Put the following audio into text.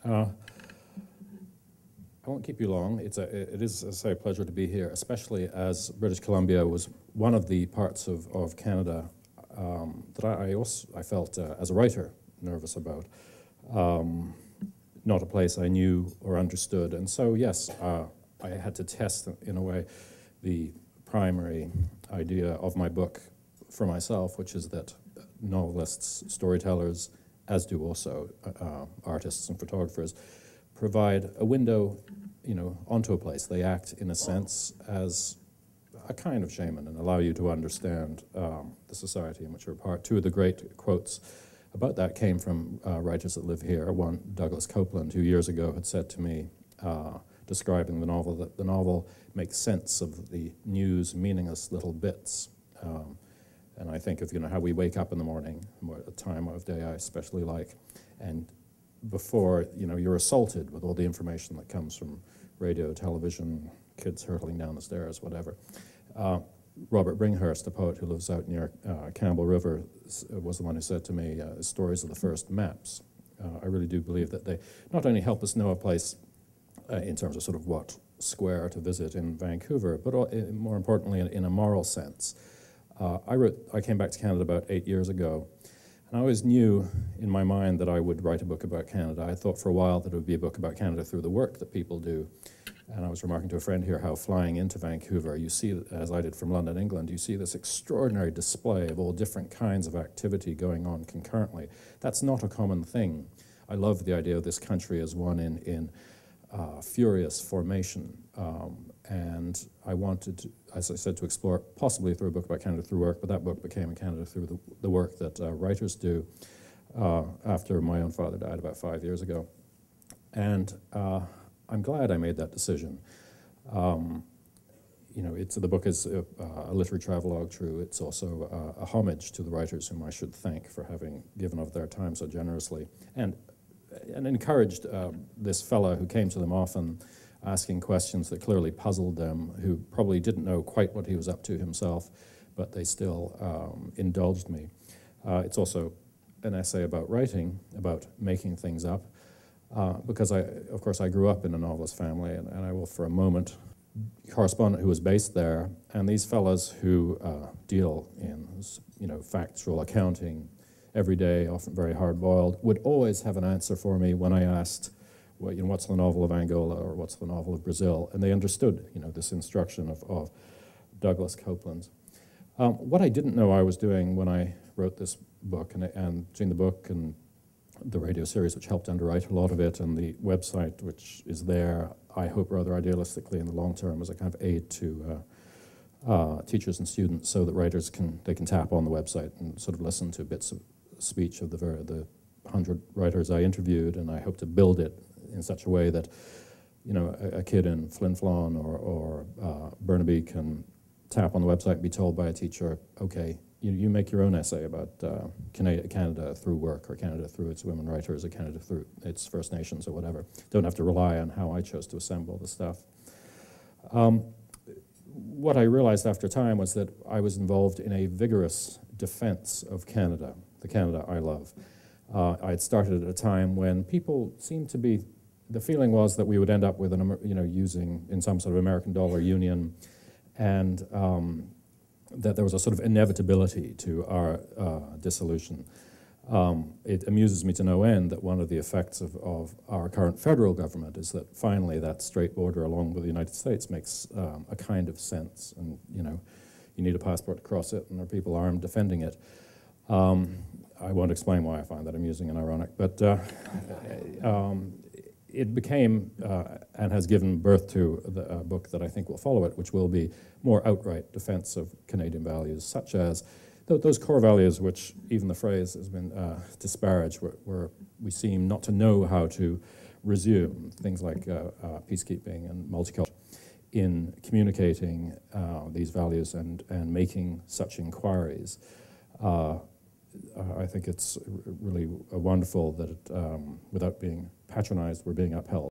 I won't keep you long. It is, as I say, a pleasure to be here, especially as British Columbia was one of the parts of Canada that I felt, as a writer, nervous about. Not a place I knew or understood. And so, yes, I had to test, in a way, the primary idea of my book for myself, which is that novelists, storytellers, as do also artists and photographers, provide a window, onto a place. They act, in a sense, as a kind of shaman and allow you to understand the society in which you're a part. Two of the great quotes about that came from writers that live here. One, Douglas Copeland, who years ago had said to me, describing the novel, that the novel makes sense of the news, meaningless little bits. And I think of, how we wake up in the morning, a time of day I especially like, and before, you're assaulted with all the information that comes from radio, television, kids hurtling down the stairs, whatever. Robert Bringhurst, a poet who lives out near Campbell River, was the one who said to me, stories are the first maps. I really do believe that they not only help us know a place in terms of sort of what square to visit in Vancouver, but more importantly in a moral sense. I came back to Canada about 8 years ago, and I always knew in my mind that I would write a book about Canada. I thought for a while that it would be a book about Canada through the work that people do. And I was remarking to a friend here how flying into Vancouver, you see, as I did from London, England, you see this extraordinary display of all different kinds of activity going on concurrently. That's not a common thing. I love the idea of this country as one in furious formation. And I wanted, as I said, to explore it possibly through a book about Canada through work, but that book became Canada through the work that writers do after my own father died about 5 years ago. And I'm glad I made that decision. The book is a literary travelogue, true. It's also a homage to the writers whom I should thank for having given of their time so generously, and encouraged this fellow who came to them often, asking questions that clearly puzzled them, who probably didn't know quite what he was up to himself, but they still indulged me. It's also an essay about writing, about making things up, because of course I grew up in a novelist family, and I will for a moment correspondent who was based there, and these fellows who deal in factual accounting every day, often very hard-boiled, would always have an answer for me when I asked, well, what's the novel of Angola or what's the novel of Brazil? And they understood, this instruction of Douglas Copeland's. What I didn't know I was doing when I wrote this book, and between the book and the radio series, which helped underwrite a lot of it, and the website, which is there, I hope rather idealistically in the long term, as a kind of aid to teachers and students, so that writers can tap on the website and sort of listen to bits of speech of the 100 writers I interviewed, and I hope to build it in such a way that, a kid in Flin Flon or Burnaby can tap on the website and be told by a teacher, okay, you make your own essay about Canada through work, or Canada through its women writers, or Canada through its First Nations, or whatever. Don't have to rely on how I chose to assemble the stuff. What I realized after time was that I was involved in a vigorous defense of Canada, the Canada I love. I had started at a time when people seemed to be, the feeling was that we would end up with using in some sort of American dollar union, and that there was a sort of inevitability to our dissolution. It amuses me to no end that one of the effects of our current federal government is that finally that straight border along with the United States makes a kind of sense, and you need a passport to cross it, and there are people armed defending it. I won't explain why I find that amusing and ironic, but it became and has given birth to a book that I think will follow it, which will be more outright defense of Canadian values, such as those core values which even the phrase has been disparaged, where we seem not to know how to resume, things like peacekeeping and multicultural, in communicating these values and making such inquiries. I think it's really wonderful that, without being patronized, we're being upheld.